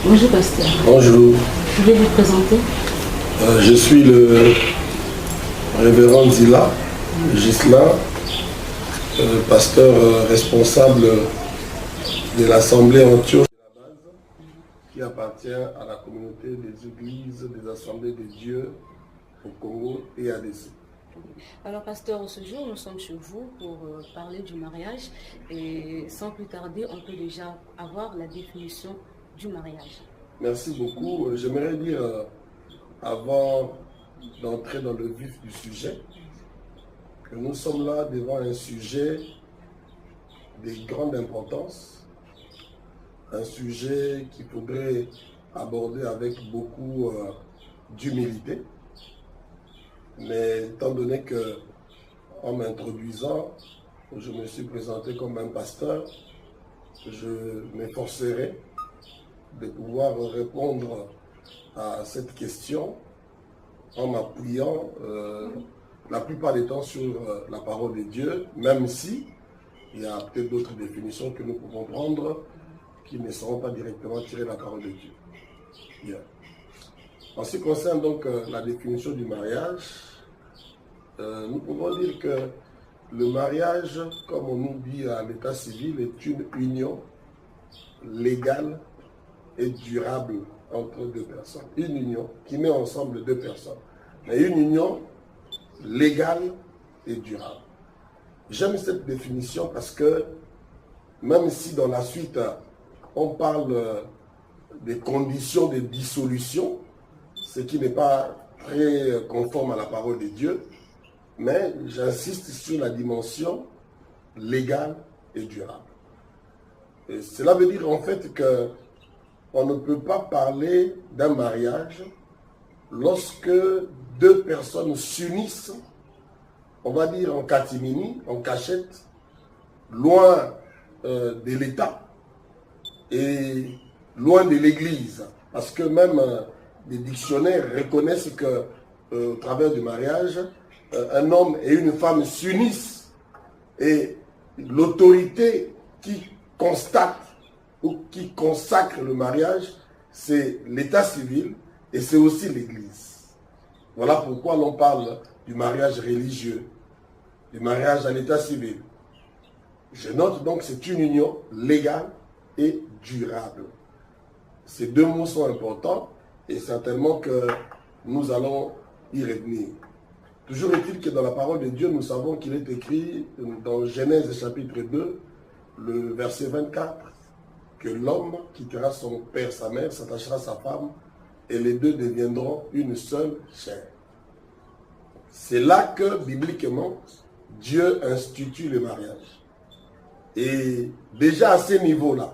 Bonjour pasteur. Bonjour. Pouvez vous présenter? Je suis le révérend Gislain, pasteur responsable de l'Assemblée Antioche de la base, qui appartient à la communauté des églises des Assemblées de Dieu au Congo et à DC. Alors pasteur, ce jour nous sommes chez vous pour parler du mariage et sans plus tarder, on peut déjà avoir la définition du mariage. Merci beaucoup. J'aimerais dire, avant d'entrer dans le vif du sujet, que nous sommes là devant un sujet de grande importance, un sujet qu'il faudrait aborder avec beaucoup d'humilité. Mais étant donné que, en m'introduisant, je me suis présenté comme un pasteur, je m'efforcerai de pouvoir répondre à cette question en m'appuyant la plupart des temps sur la parole de Dieu, même si il y a peut-être d'autres définitions que nous pouvons prendre qui ne seront pas directement tirées de la parole de Dieu. Bien. En ce qui concerne donc la définition du mariage, nous pouvons dire que le mariage, comme on nous dit à l'état civil, est une union légale et durable entre deux personnes. Une union qui met ensemble deux personnes. Mais une union légale et durable. J'aime cette définition parce que même si dans la suite on parle des conditions de dissolution, ce qui n'est pas très conforme à la parole de Dieu, mais j'insiste sur la dimension légale et durable. Et cela veut dire en fait que on ne peut pas parler d'un mariage lorsque deux personnes s'unissent, on va dire en catimini, en cachette, loin de l'État et loin de l'Église. Parce que même les dictionnaires reconnaissent que au travers du mariage, un homme et une femme s'unissent et l'autorité qui constate ou qui consacre le mariage, c'est l'état civil et c'est aussi l'Église. Voilà pourquoi l'on parle du mariage religieux, du mariage à l'état civil. Je note donc que c'est une union légale et durable. Ces deux mots sont importants et certainement que nous allons y revenir. Toujours est-il que dans la parole de Dieu, nous savons qu'il est écrit dans Genèse chapitre 2, le verset 24, que l'homme quittera son père, sa mère, s'attachera à sa femme, et les deux deviendront une seule chair. C'est là que, bibliquement, Dieu institue le mariage. Et déjà à ce niveau-là,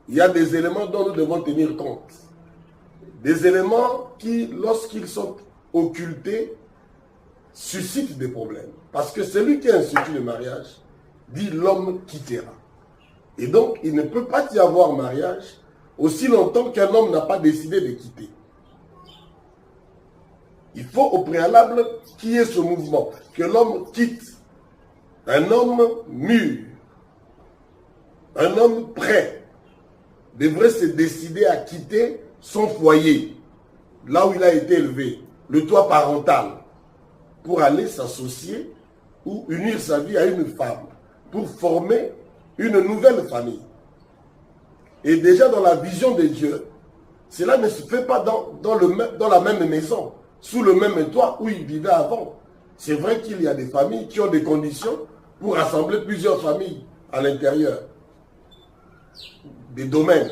il y a des éléments dont nous devons tenir compte. Des éléments qui, lorsqu'ils sont occultés, suscitent des problèmes. Parce que celui qui institue le mariage dit l'homme quittera. Et donc, il ne peut pas y avoir mariage aussi longtemps qu'un homme n'a pas décidé de quitter. Il faut au préalable qu'il y ait ce mouvement, que l'homme quitte. Un homme mûr, un homme prêt, devrait se décider à quitter son foyer, là où il a été élevé, le toit parental, pour aller s'associer ou unir sa vie à une femme, pour former une nouvelle famille. Et déjà dans la vision de Dieu, cela ne se fait pas dans la même maison, sous le même toit où il vivait avant. C'est vrai qu'il y a des familles qui ont des conditions pour rassembler plusieurs familles à l'intérieur. Des domaines,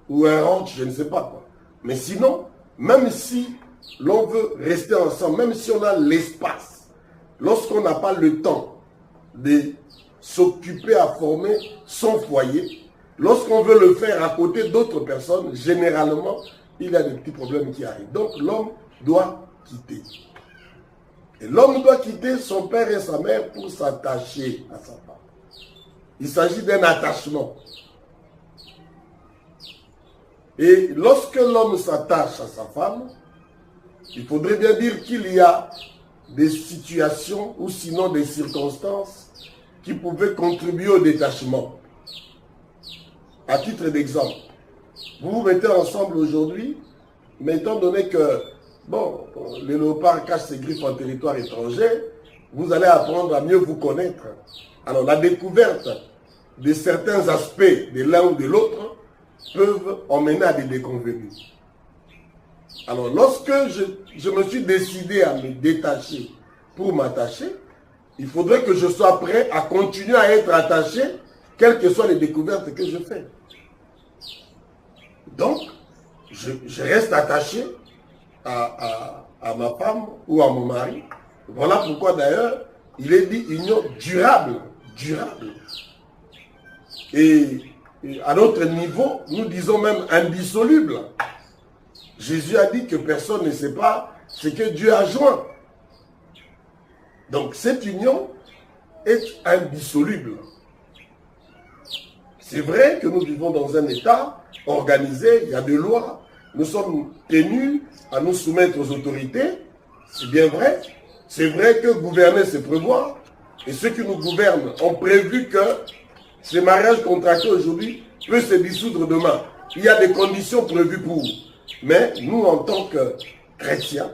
ou un ranch, je ne sais pas quoi. Mais sinon, même si l'on veut rester ensemble, même si on a l'espace, lorsqu'on n'a pas le temps de s'occuper à former son foyer, lorsqu'on veut le faire à côté d'autres personnes, généralement, il y a des petits problèmes qui arrivent. Donc l'homme doit quitter. Et l'homme doit quitter son père et sa mère pour s'attacher à sa femme. Il s'agit d'un attachement. Et lorsque l'homme s'attache à sa femme, il faudrait bien dire qu'il y a des situations ou sinon des circonstances qui pouvaient contribuer au détachement. À titre d'exemple, Vous vous mettez ensemble aujourd'hui, mais étant donné que, bon, le léopard cache ses griffes en territoire étranger, vous allez apprendre à mieux vous connaître. Alors, la découverte de certains aspects de l'un ou de l'autre peuvent emmener à des déconvenues. Alors, lorsque je me suis décidé à me détacher pour m'attacher, il faudrait que je sois prêt à continuer à être attaché, quelles que soient les découvertes que je fais. Donc, je reste attaché à ma femme ou à mon mari. Voilà pourquoi d'ailleurs, il est dit union durable. Durable. Et à notre niveau, nous disons même indissoluble. Jésus a dit que personne ne sait pas ce que Dieu a joint. Donc cette union est indissoluble. C'est vrai que nous vivons dans un État organisé, il y a des lois, nous sommes tenus à nous soumettre aux autorités, c'est bien vrai. C'est vrai que gouverner, c'est prévoir. Et ceux qui nous gouvernent ont prévu que ces mariages contractés aujourd'hui peuvent se dissoudre demain. Il y a des conditions prévues pour. Mais nous, en tant que chrétiens,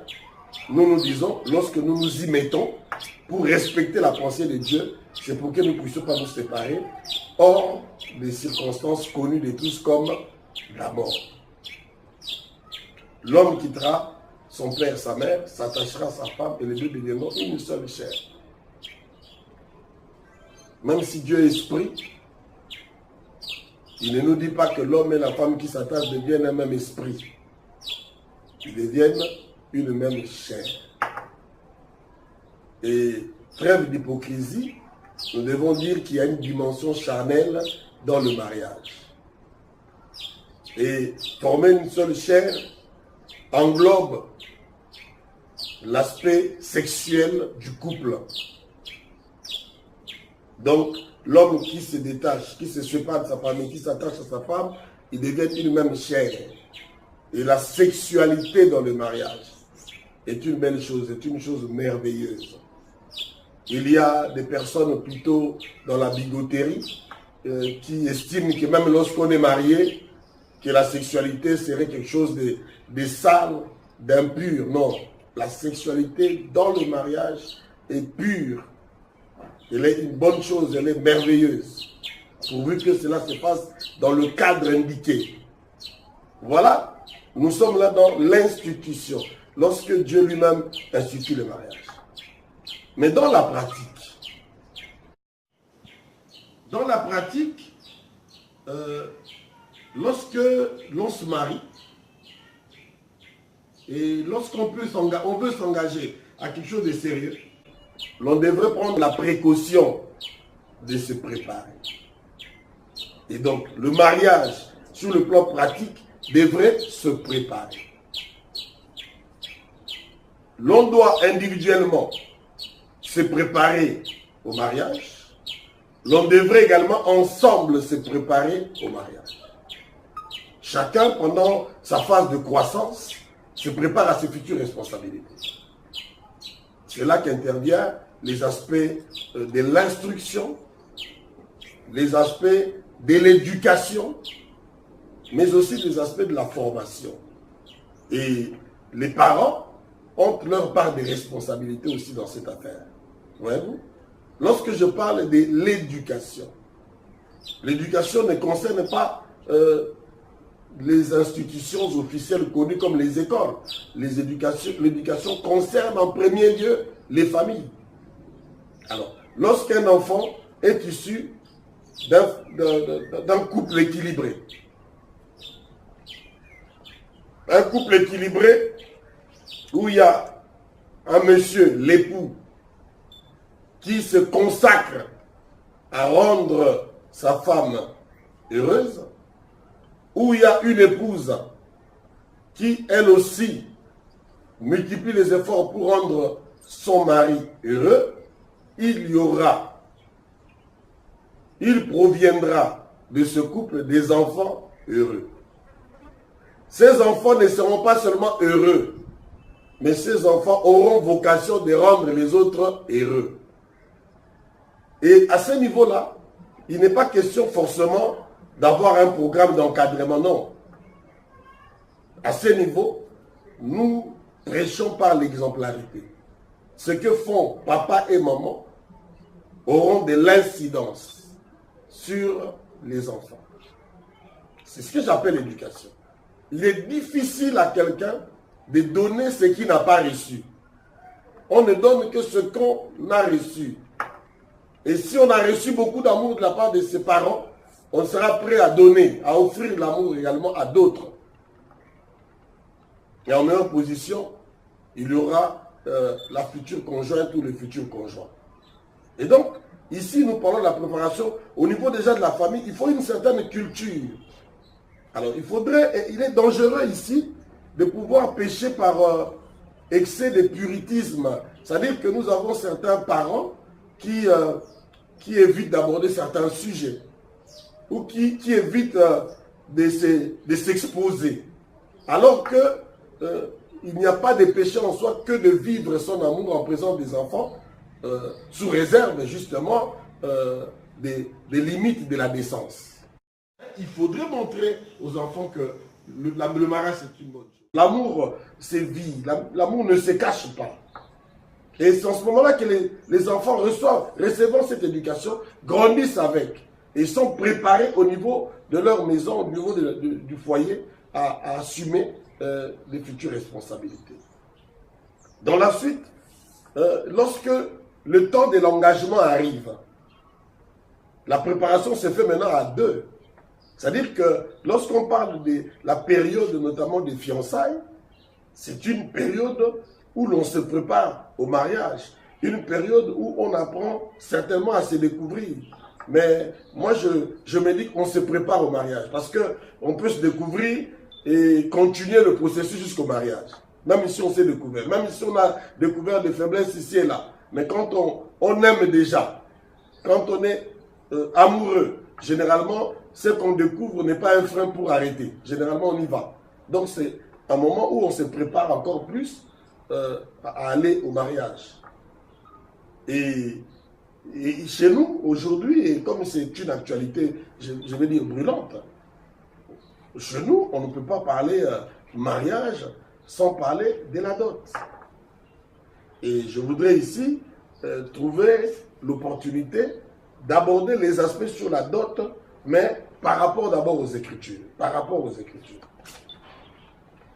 nous nous disons, lorsque nous nous y mettons, pour respecter la pensée de Dieu, c'est pour que nous ne puissions pas nous séparer, hors des circonstances connues de tous comme la mort. L'homme quittera son père, sa mère, s'attachera à sa femme et les deux deviendront une seule chair. Même si Dieu est esprit, il ne nous dit pas que l'homme et la femme qui s'attachent deviennent un même esprit. Ils deviennent une même chair. Et trêve d'hypocrisie, nous devons dire qu'il y a une dimension charnelle dans le mariage. Et former une seule chair englobe l'aspect sexuel du couple. Donc, l'homme qui se détache, qui se sépare de sa famille, qui s'attache à sa femme, ils deviennent une même chair. Et la sexualité dans le mariage est une belle chose, est une chose merveilleuse. Il y a des personnes plutôt dans la bigoterie qui estiment que même lorsqu'on est marié, que la sexualité serait quelque chose de sale, d'impur. Non, la sexualité dans le mariage est pure. Elle est une bonne chose, elle est merveilleuse. Pourvu que cela se fasse dans le cadre indiqué. Voilà, nous sommes là dans l'institution. Lorsque Dieu lui-même institue le mariage. Mais dans la pratique, lorsque l'on se marie, et lorsqu'on veut s'engager à quelque chose de sérieux, l'on devrait prendre la précaution de se préparer. Et donc, le mariage, sur le plan pratique, devrait se préparer. L'on doit individuellement se préparer au mariage. L'on devrait également ensemble se préparer au mariage. Chacun, pendant sa phase de croissance, se prépare à ses futures responsabilités. C'est là qu'interviennent les aspects de l'instruction, les aspects de l'éducation, mais aussi les aspects de la formation. Et les parents ont leur part de responsabilité aussi dans cette affaire. Voyez-vous? Lorsque je parle de l'éducation ne concerne pas les institutions officielles connues comme les écoles. L'éducation concerne en premier lieu les familles. Alors, lorsqu'un enfant est issu d'un couple équilibré, un couple équilibré où il y a un monsieur, l'époux, qui se consacre à rendre sa femme heureuse, où il y a une épouse qui, elle aussi, multiplie les efforts pour rendre son mari heureux, il proviendra de ce couple des enfants heureux. Ces enfants ne seront pas seulement heureux, mais ces enfants auront vocation de rendre les autres heureux. Et à ce niveau-là, il n'est pas question forcément d'avoir un programme d'encadrement, non. À ce niveau, nous prêchons par l'exemplarité. Ce que font papa et maman auront de l'incidence sur les enfants. C'est ce que j'appelle l'éducation. Il est difficile à quelqu'un de donner ce qu'il n'a pas reçu. On ne donne que ce qu'on a reçu. Et si on a reçu beaucoup d'amour de la part de ses parents, on sera prêt à donner, à offrir l'amour également à d'autres. Et en meilleure position, il y aura la future conjointe ou le futur conjoint. Et donc, ici, nous parlons de la préparation. Au niveau déjà de la famille, il faut une certaine culture. Alors, il est dangereux ici de pouvoir pécher par excès de puritisme. C'est-à-dire que nous avons certains parents qui évitent d'aborder certains sujets ou qui évitent de s'exposer. Alors que il n'y a pas de péché en soi que de vivre son amour en présence des enfants, sous réserve justement des limites de la décence. Il faudrait montrer aux enfants que le mariage c'est une bonne chose. L'amour c'est vie, l'amour ne se cache pas. Et c'est en ce moment-là que les enfants recevant cette éducation, grandissent avec. Et sont préparés au niveau de leur maison, au niveau du foyer, à assumer les futures responsabilités. Dans la suite, lorsque le temps de l'engagement arrive, la préparation se fait maintenant à deux. C'est-à-dire que lorsqu'on parle de la période notamment des fiançailles, c'est une période où l'on se prépare au mariage, une période où on apprend certainement à se découvrir. Mais moi, je me dis qu'on se prépare au mariage parce qu'on peut se découvrir et continuer le processus jusqu'au mariage. Même si on s'est découvert, même si on a découvert des faiblesses ici et là. Mais quand on aime déjà, quand on est amoureux, généralement, ce qu'on découvre n'est pas un frein pour arrêter. Généralement, on y va. Donc, c'est un moment où on se prépare encore plus à aller au mariage. Et chez nous, aujourd'hui, et comme c'est une actualité, je vais dire brûlante, chez nous, on ne peut pas parler mariage sans parler de la dot. Et je voudrais ici trouver l'opportunité d'aborder les aspects sur la dot, mais par rapport d'abord aux Écritures. Par rapport aux Écritures.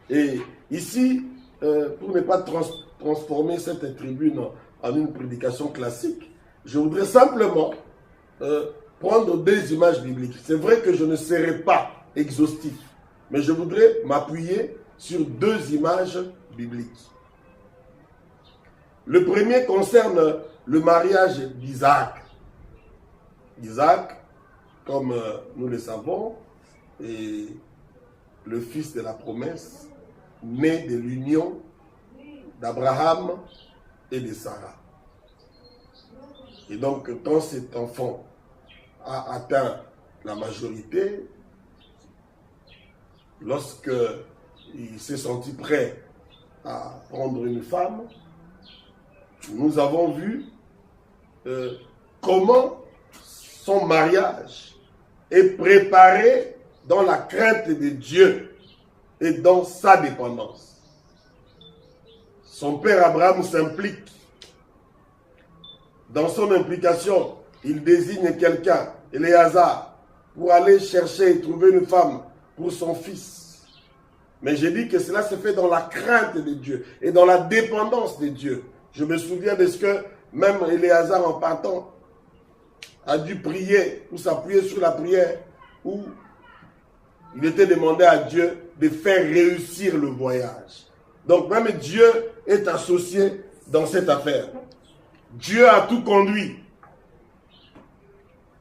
Et ici, pour ne pas transformer cette tribune en une prédication classique, je voudrais simplement prendre deux images bibliques. C'est vrai que je ne serai pas exhaustif, mais je voudrais m'appuyer sur deux images bibliques. Le premier concerne le mariage d'Isaac. Isaac, comme nous le savons, est le fils de la promesse, né de l'union d'Abraham et de Sarah. Et donc, quand cet enfant a atteint la majorité, lorsqu'il s'est senti prêt à prendre une femme, nous avons vu comment son mariage est préparé dans la crainte de Dieu et dans sa dépendance. Son père Abraham s'implique. Dans son implication, il désigne quelqu'un, Éléazar, pour aller chercher et trouver une femme pour son fils. Mais j'ai dit que cela se fait dans la crainte de Dieu et dans la dépendance de Dieu. Je me souviens de ce que même Éléazar, en partant, a dû prier ou s'appuyer sur la prière où il était demandé à Dieu de faire réussir le voyage. Donc même Dieu est associé dans cette affaire. Dieu a tout conduit.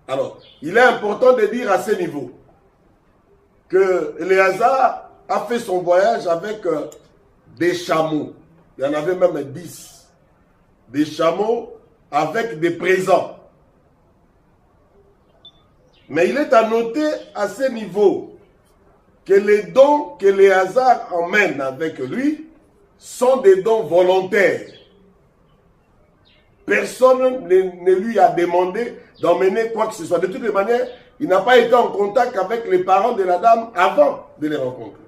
Alors, il est important de dire à ce niveau que Éléazar a fait son voyage avec des chameaux. Il y en avait même 10. Des chameaux avec des présents. Mais il est à noter à ce niveau que les dons qu'Éléazar emmène avec lui sont des dons volontaires. Personne ne lui a demandé d'emmener quoi que ce soit. De toute manière, il n'a pas été en contact avec les parents de la dame avant de les rencontrer.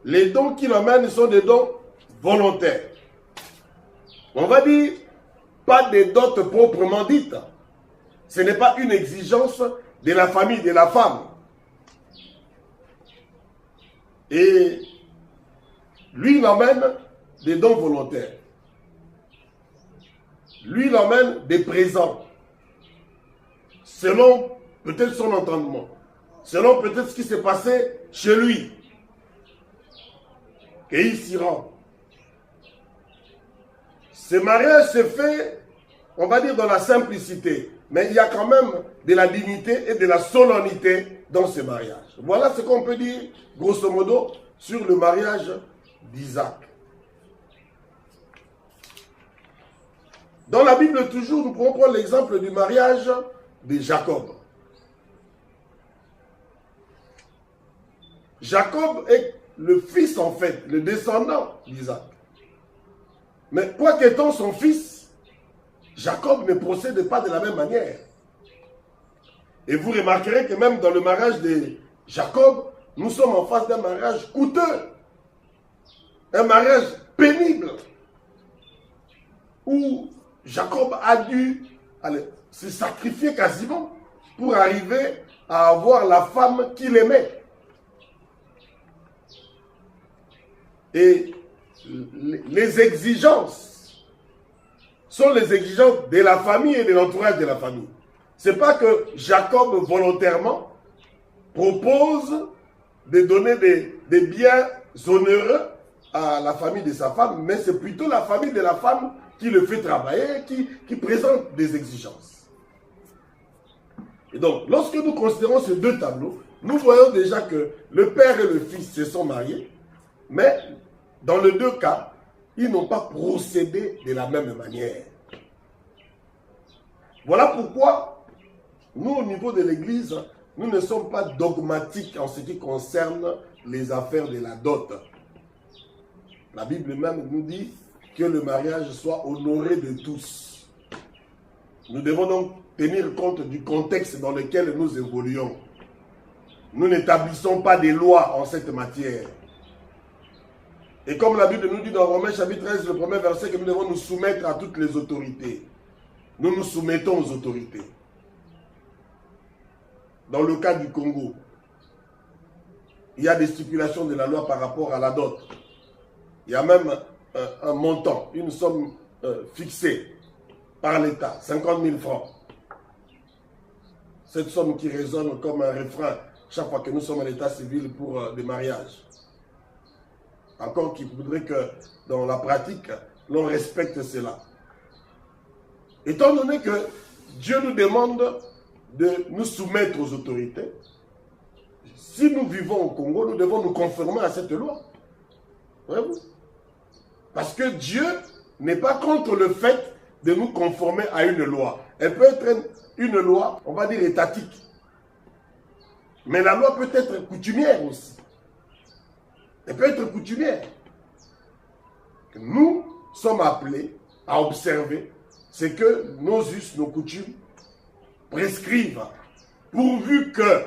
les dons qu'il emmène sont des dons volontaires. On va dire, pas des dots proprement dites. Ce n'est pas une exigence de la famille, de la femme. Et lui, il emmène des dons volontaires. Lui, il emmène des présents. Selon peut-être son entendement. Selon peut-être ce qui s'est passé chez lui. Et il s'y rend. Ce mariage se fait, on va dire, dans la simplicité. Mais il y a quand même de la dignité et de la solennité dans ce mariage. Voilà ce qu'on peut dire, grosso modo, sur le mariage d'Isaac. Dans la Bible, toujours, nous pouvons prendre l'exemple du mariage de Jacob. Jacob est le fils, en fait, le descendant d'Isaac. Mais quoi qu'étant son fils, Jacob ne procède pas de la même manière. Et vous remarquerez que même dans le mariage de Jacob, nous sommes en face d'un mariage coûteux. Un mariage pénible. Où Jacob a dû se sacrifier quasiment pour arriver à avoir la femme qu'il aimait. Et les exigences sont les exigences de la famille et de l'entourage de la famille. Ce n'est pas que Jacob volontairement propose de donner des biens onéreux à la famille de sa femme, mais c'est plutôt la famille de la femme qui le fait travailler, qui présente des exigences. Et donc, lorsque nous considérons ces deux tableaux, nous voyons déjà que le père et le fils se sont mariés, mais dans les deux cas, ils n'ont pas procédé de la même manière. Voilà pourquoi, nous, au niveau de l'Église, nous ne sommes pas dogmatiques en ce qui concerne les affaires de la dot. La Bible même nous dit que le mariage soit honoré de tous. Nous devons donc tenir compte du contexte dans lequel nous évoluons. Nous n'établissons pas des lois en cette matière. Et comme la Bible nous dit dans Romains chapitre 13, le premier verset, que nous devons nous soumettre à toutes les autorités. Nous nous soumettons aux autorités. Dans le cas du Congo, il y a des stipulations de la loi par rapport à la dot. Il y a même un montant, une somme fixée par l'État, 50 000 francs. Cette somme qui résonne comme un refrain chaque fois que nous sommes à l'état civil pour des mariages. Encore qu'il faudrait que dans la pratique, l'on respecte cela. Étant donné que Dieu nous demande de nous soumettre aux autorités, si nous vivons au Congo, nous devons nous conformer à cette loi. Voyez-vous? Parce que Dieu n'est pas contre le fait de nous conformer à une loi. Elle peut être une loi, on va dire, étatique. Mais la loi peut être coutumière aussi. Elle peut être coutumière. Nous sommes appelés à observer ce que nos us, nos coutumes prescrivent, pourvu que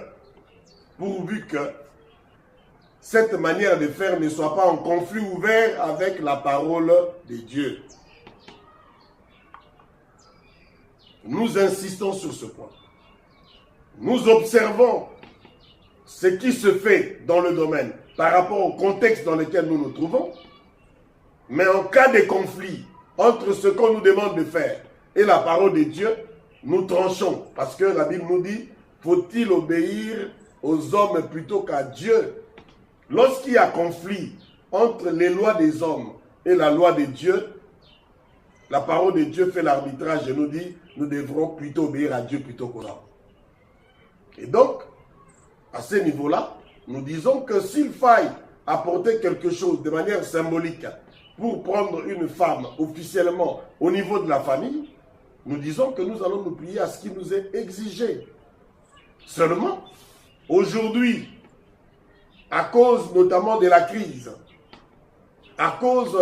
cette manière de faire ne soit pas en conflit ouvert avec la parole de Dieu. Nous insistons sur ce point. Nous observons ce qui se fait dans le domaine par rapport au contexte dans lequel nous nous trouvons, mais en cas de conflit entre ce qu'on nous demande de faire et la parole de Dieu, nous tranchons. Parce que la Bible nous dit, faut-il obéir aux hommes plutôt qu'à Dieu? Lorsqu'il y a conflit entre les lois des hommes et la loi de Dieu, la parole de Dieu fait l'arbitrage et nous dit, nous devrons plutôt obéir à Dieu plutôt qu'aux hommes. Et donc, à ce niveau-là, nous disons que s'il faille apporter quelque chose de manière symbolique pour prendre une femme officiellement au niveau de la famille, nous disons que nous allons nous plier à ce qui nous est exigé. Seulement, aujourd'hui, à cause notamment de la crise, à cause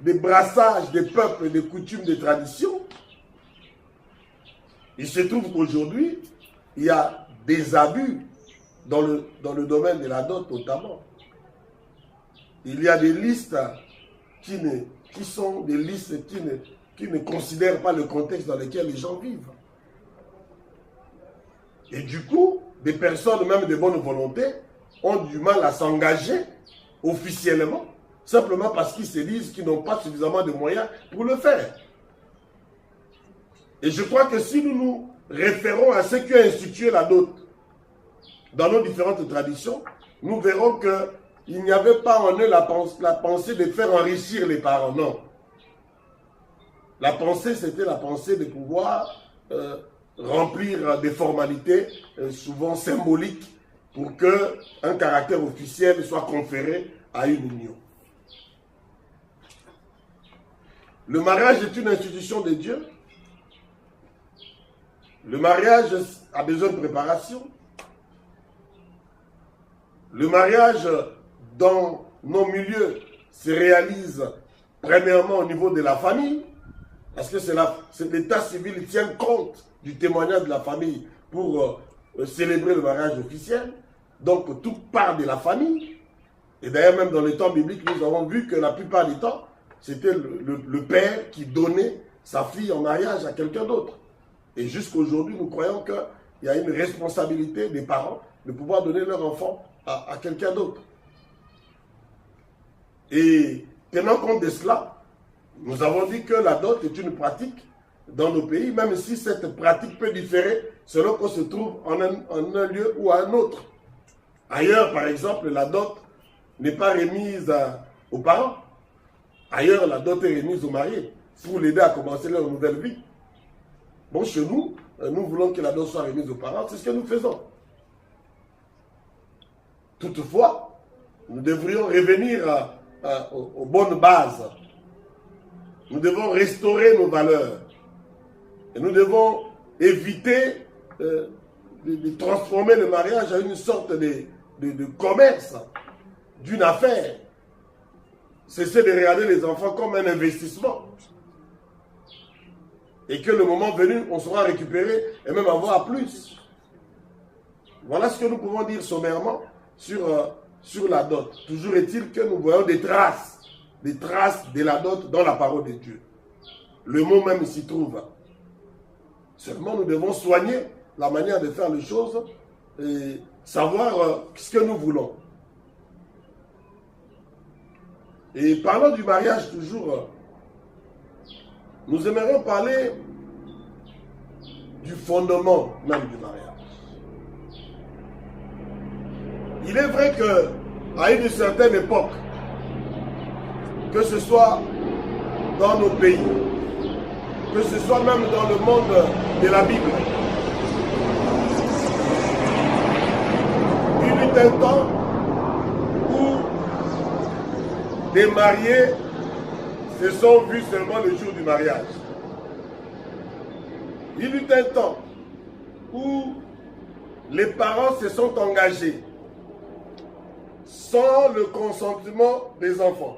des brassages des peuples, des coutumes, des traditions, il se trouve qu'aujourd'hui, il y a des abus dans le domaine de la dot notamment. il y a des listes qui sont des listes qui ne considèrent pas le contexte dans lequel les gens vivent. Et du coup, des personnes même de bonne volonté ont du mal à s'engager officiellement, simplement parce qu'ils se disent qu'ils n'ont pas suffisamment de moyens pour le faire. Et je crois que si nous nous référons à ce qui a institué la dot dans nos différentes traditions, nous verrons qu'il n'y avait pas en eux la pensée de faire enrichir les parents, non. La pensée, c'était la pensée de pouvoir remplir des formalités souvent symboliques pour qu'un caractère officiel soit conféré à une union. Le mariage est une institution de Dieu. Le mariage a besoin de préparation. Le mariage dans nos milieux se réalise premièrement au niveau de la famille, parce que c'est l'état civil qui tient compte du témoignage de la famille pour célébrer le mariage officiel. Donc tout part de la famille. Et d'ailleurs même dans le temps biblique, nous avons vu que la plupart du temps, c'était le père qui donnait sa fille en mariage à quelqu'un d'autre. Et jusqu'aujourd'hui, nous croyons qu'il y a une responsabilité des parents de pouvoir donner leur enfant à quelqu'un d'autre. Et tenant compte de cela, nous avons dit que la dot est une pratique dans nos pays, même si cette pratique peut différer selon qu'on se trouve en un lieu ou à un autre. Ailleurs, par exemple, la dot n'est pas remise aux parents. Ailleurs, la dot est remise aux mariés pour l'aider à commencer leur nouvelle vie. Bon, chez nous, nous voulons que la dot soit remise aux parents, c'est ce que nous faisons. Toutefois, nous devrions revenir aux bonnes bases. Nous devons restaurer nos valeurs. Et nous devons éviter de transformer le mariage en une sorte de commerce, d'une affaire. Cesser de regarder les enfants comme un investissement. Et que le moment venu, on sera récupéré et même avoir plus. Voilà ce que nous pouvons dire sommairement sur la dot. Toujours est-il que nous voyons des traces de la dot dans la parole de Dieu. Le mot même s'y trouve. Seulement, nous devons soigner la manière de faire les choses et savoir ce que nous voulons. Et parlant du mariage toujours, nous aimerions parler du fondement même du mariage. Il est vrai qu'à une certaine époque, que ce soit dans nos pays, que ce soit même dans le monde de la Bible, il y eut un temps où des mariés se sont vus seulement le jour du mariage. Il y eut un temps où les parents se sont engagés sans le consentement des enfants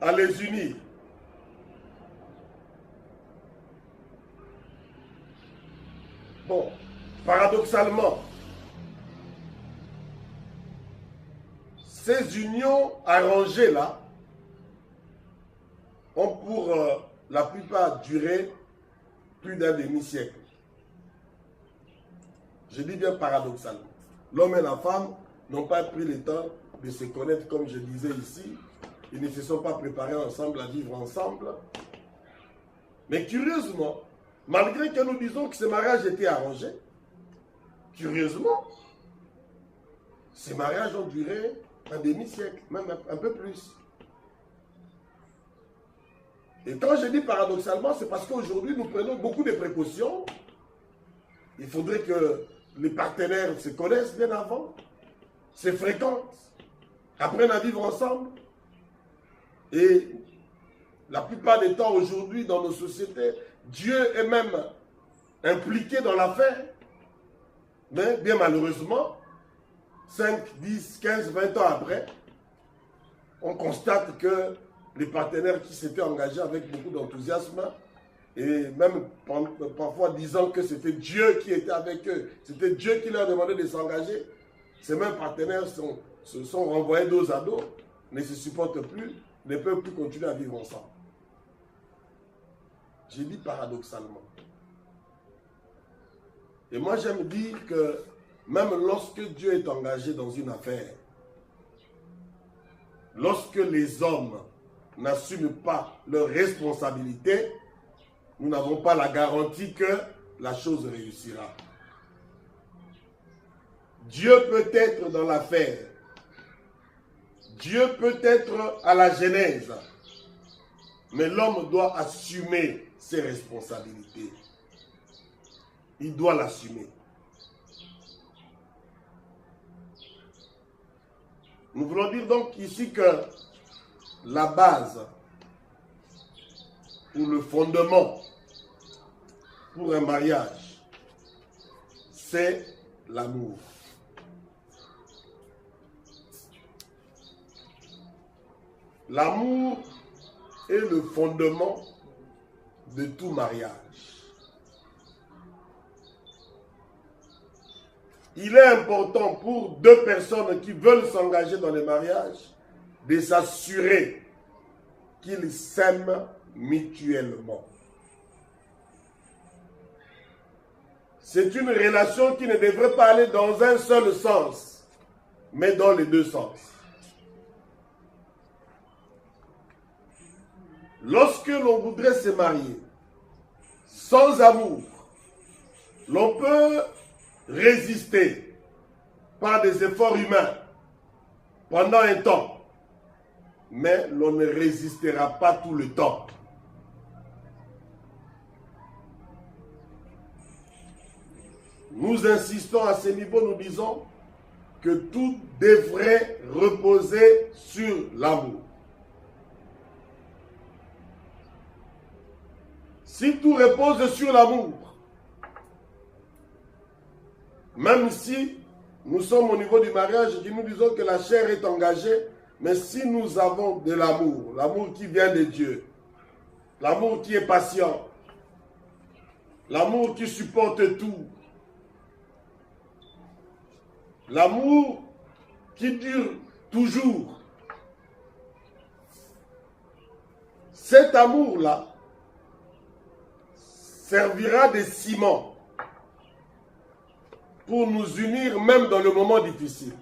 à les unir. Bon, paradoxalement, ces unions arrangées là ont pour la plupart duré plus d'un demi-siècle. Je dis bien paradoxalement. L'homme et la femme n'ont pas pris le temps de se connaître comme je disais ici. Ils ne se sont pas préparés ensemble à vivre ensemble. Mais curieusement, malgré que nous disons que ce mariage était arrangé, curieusement, ces mariages ont duré un demi-siècle, même un peu plus. Et quand je dis paradoxalement, c'est parce qu'aujourd'hui, nous prenons beaucoup de précautions. Il faudrait que les partenaires se connaissent bien avant, se fréquentent, apprennent à vivre ensemble. Et la plupart des temps, aujourd'hui, dans nos sociétés, Dieu est même impliqué dans l'affaire. Mais bien malheureusement, 5, 10, 15, 20 ans après, on constate que les partenaires qui s'étaient engagés avec beaucoup d'enthousiasme, et même parfois disant que c'était Dieu qui était avec eux, c'était Dieu qui leur demandait de s'engager, ces mêmes partenaires se sont renvoyés dos à dos, ne se supportent plus, ne peuvent plus continuer à vivre ensemble. J'ai dit paradoxalement. Et moi, j'aime dire que même lorsque Dieu est engagé dans une affaire, lorsque les hommes n'assument pas leurs responsabilités, nous n'avons pas la garantie que la chose réussira. Dieu peut être dans l'affaire. Dieu peut être à la genèse. Mais l'homme doit assumer ses responsabilités. Il doit l'assumer. Nous voulons dire donc ici que la base ou le fondement pour un mariage, c'est l'amour. L'amour est le fondement de tout mariage. Il est important pour deux personnes qui veulent s'engager dans le mariage de s'assurer qu'ils s'aiment mutuellement. C'est une relation qui ne devrait pas aller dans un seul sens, mais dans les deux sens. Lorsque l'on voudrait se marier sans amour, l'on peut résister par des efforts humains pendant un temps, mais l'on ne résistera pas tout le temps. Nous insistons à ce niveau, nous disons que tout devrait reposer sur l'amour. Si tout repose sur l'amour, même si nous sommes au niveau du mariage et que nous disons que la chair est engagée, mais si nous avons de l'amour, l'amour qui vient de Dieu, l'amour qui est patient, l'amour qui supporte tout, l'amour qui dure toujours, cet amour-là servira de ciment pour nous unir même dans le moment difficile.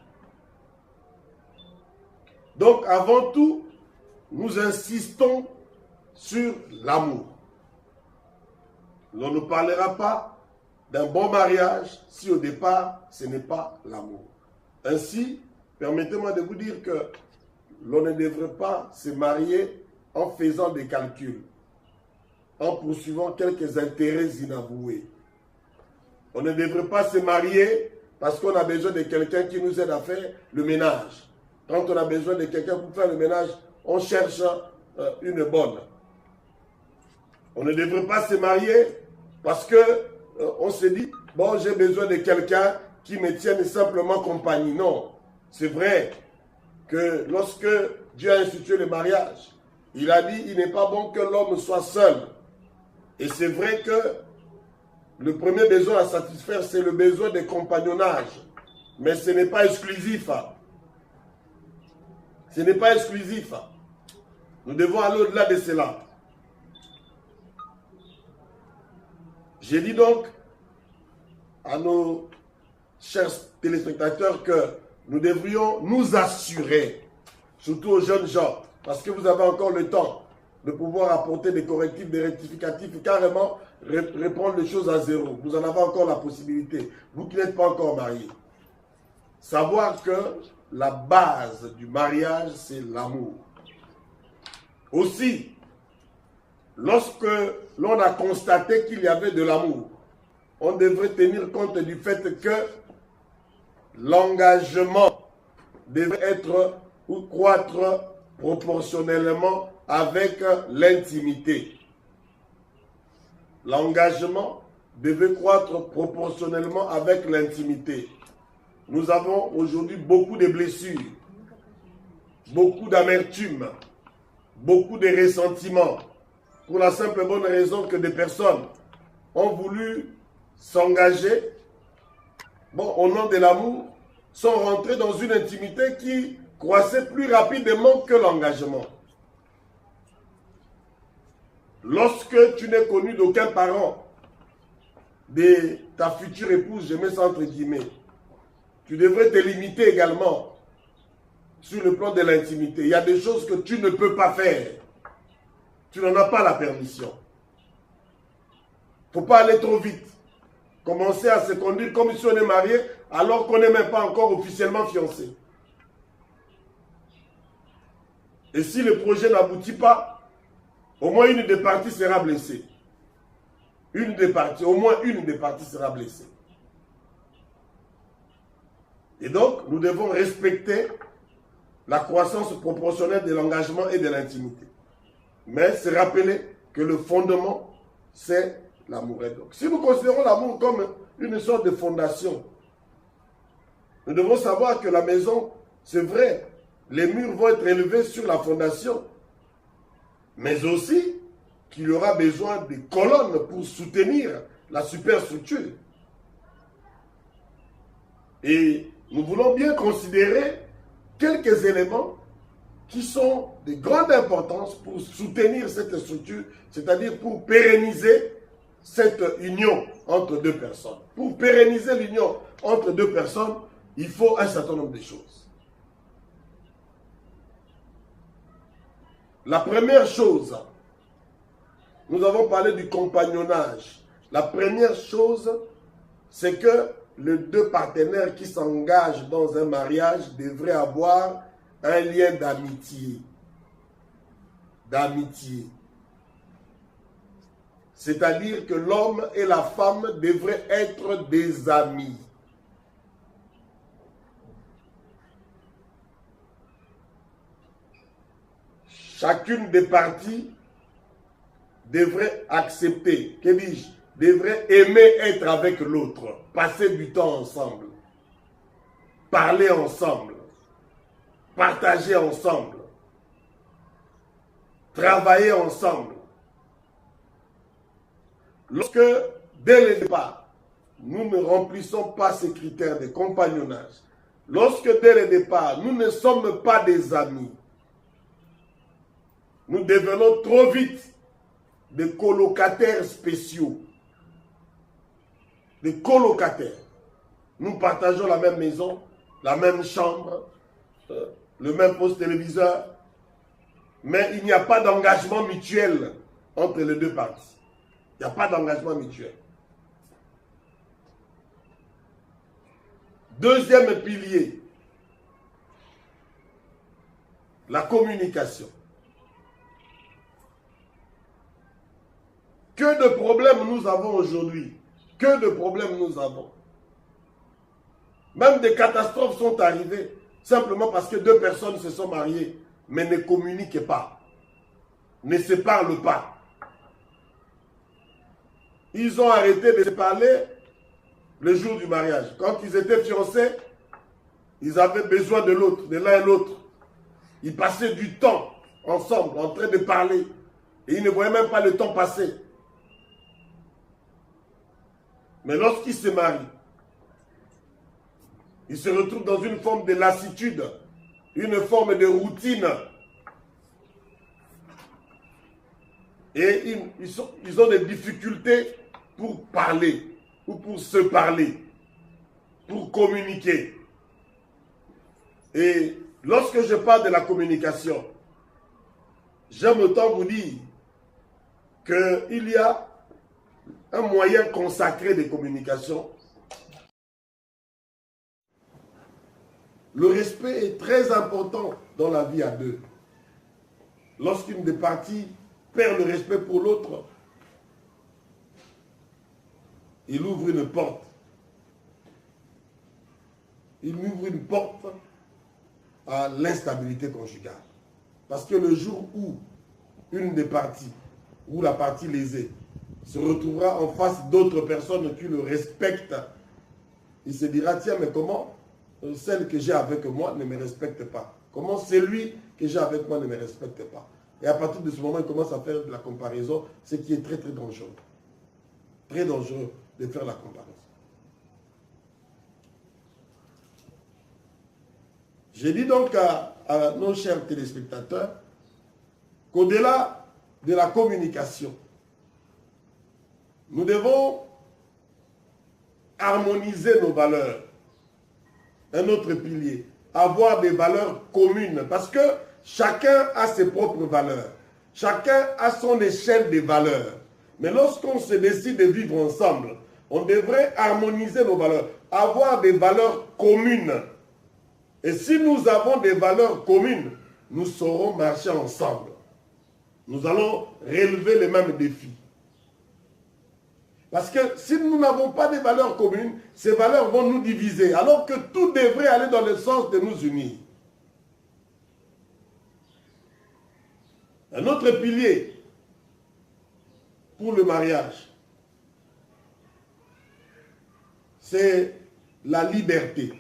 Donc avant tout, nous insistons sur l'amour. On ne parlera pas d'un bon mariage si au départ ce n'est pas l'amour. Ainsi, permettez-moi de vous dire que l'on ne devrait pas se marier en faisant des calculs, en poursuivant quelques intérêts inavoués. On ne devrait pas se marier parce qu'on a besoin de quelqu'un qui nous aide à faire le ménage. Quand on a besoin de quelqu'un pour faire le ménage, on cherche une bonne. On ne devrait pas se marier parce que on se dit, bon, j'ai besoin de quelqu'un qui me tienne simplement compagnie. Non, c'est vrai que lorsque Dieu a institué le mariage, il a dit, il n'est pas bon que l'homme soit seul. Et c'est vrai que le premier besoin à satisfaire, c'est le besoin de compagnonnage. Mais ce n'est pas exclusif. Ce n'est pas exclusif. Nous devons aller au-delà de cela. J'ai dit donc à nos chers téléspectateurs que nous devrions nous assurer, surtout aux jeunes gens, parce que vous avez encore le temps de pouvoir apporter des correctifs, des rectificatifs et carrément reprendre les choses à zéro. Vous en avez encore la possibilité. Vous qui n'êtes pas encore mariés. Savoir que la base du mariage, c'est l'amour. Aussi, lorsque l'on a constaté qu'il y avait de l'amour, on devrait tenir compte du fait que l'engagement devrait être ou croître proportionnellement avec l'intimité. L'engagement devait croître proportionnellement avec l'intimité. Nous avons aujourd'hui beaucoup de blessures, beaucoup d'amertume, beaucoup de ressentiments, pour la simple et bonne raison que des personnes ont voulu s'engager, bon, au nom de l'amour, sont rentrés dans une intimité qui croissait plus rapidement que l'engagement. Lorsque tu n'es connu d'aucun parent de ta future épouse, je mets ça entre guillemets, tu devrais te limiter également sur le plan de l'intimité. Il y a des choses que tu ne peux pas faire. Tu n'en as pas la permission. Il ne faut pas aller trop vite. Commencer à se conduire comme si on est marié alors qu'on n'est même pas encore officiellement fiancé. Et si le projet n'aboutit pas, au moins une des parties sera blessée. Une des parties, au moins une des parties sera blessée. Et donc, nous devons respecter la croissance proportionnelle de l'engagement et de l'intimité. Mais se rappeler que le fondement, c'est l'amour. Et donc, si nous considérons l'amour comme une sorte de fondation, nous devons savoir que la maison, c'est vrai, les murs vont être élevés sur la fondation, mais aussi qu'il y aura besoin de colonnes pour soutenir la superstructure. Et nous voulons bien considérer quelques éléments qui sont de grande importance pour soutenir cette structure, c'est-à-dire pour pérenniser cette union entre deux personnes. Pour pérenniser l'union entre deux personnes, il faut un certain nombre de choses. La première chose, nous avons parlé du compagnonnage. La première chose, c'est que les deux partenaires qui s'engagent dans un mariage devraient avoir un lien d'amitié. D'amitié. C'est-à-dire que l'homme et la femme devraient être des amis. Chacune des parties devrait accepter, que dis-je, devrait aimer être avec l'autre, passer du temps ensemble, parler ensemble, partager ensemble, travailler ensemble. Lorsque, dès le départ, nous ne remplissons pas ces critères de compagnonnage, lorsque dès le départ, nous ne sommes pas des amis, nous devenons trop vite des colocataires spéciaux. Des colocataires. Nous partageons la même maison, la même chambre, le même poste téléviseur, mais il n'y a pas d'engagement mutuel entre les deux parties. Il n'y a pas d'engagement mutuel. Deuxième pilier, la communication. Que de problèmes nous avons aujourd'hui. Que de problèmes nous avons. Même des catastrophes sont arrivées simplement parce que deux personnes se sont mariées, mais ne communiquent pas, ne se parlent pas. Ils ont arrêté de se parler le jour du mariage. Quand ils étaient fiancés, ils avaient besoin de l'autre, de l'un et l'autre. Ils passaient du temps ensemble, en train de parler. Et ils ne voyaient même pas le temps passer. Mais lorsqu'ils se marient, ils se retrouvent dans une forme de lassitude, une forme de routine. Et ils ont des difficultés pour parler, ou pour se parler, pour communiquer. Et lorsque je parle de la communication, j'aime autant vous dire qu'il y a un moyen consacré de communication. Le respect est très important dans la vie à deux. Lorsqu'une des parties perd le respect pour l'autre, il ouvre une porte. Il ouvre une porte à l'instabilité conjugale. Parce que le jour où une des parties, ou la partie lésée, se retrouvera en face d'autres personnes qui le respectent, il se dira, tiens, mais comment celle que j'ai avec moi ne me respecte pas? Comment celui que j'ai avec moi ne me respecte pas? Et à partir de ce moment, il commence à faire de la comparaison, ce qui est très très dangereux. Très dangereux de faire la comparaison. Je dis donc à nos chers téléspectateurs qu'au-delà de la communication, nous devons harmoniser nos valeurs. Un autre pilier, avoir des valeurs communes, parce que chacun a ses propres valeurs. Chacun a son échelle des valeurs. Mais lorsqu'on se décide de vivre ensemble, on devrait harmoniser nos valeurs, avoir des valeurs communes. Et si nous avons des valeurs communes, nous saurons marcher ensemble. Nous allons relever les mêmes défis. Parce que si nous n'avons pas de valeurs communes, ces valeurs vont nous diviser, alors que tout devrait aller dans le sens de nous unir. Un autre pilier pour le mariage, c'est la liberté.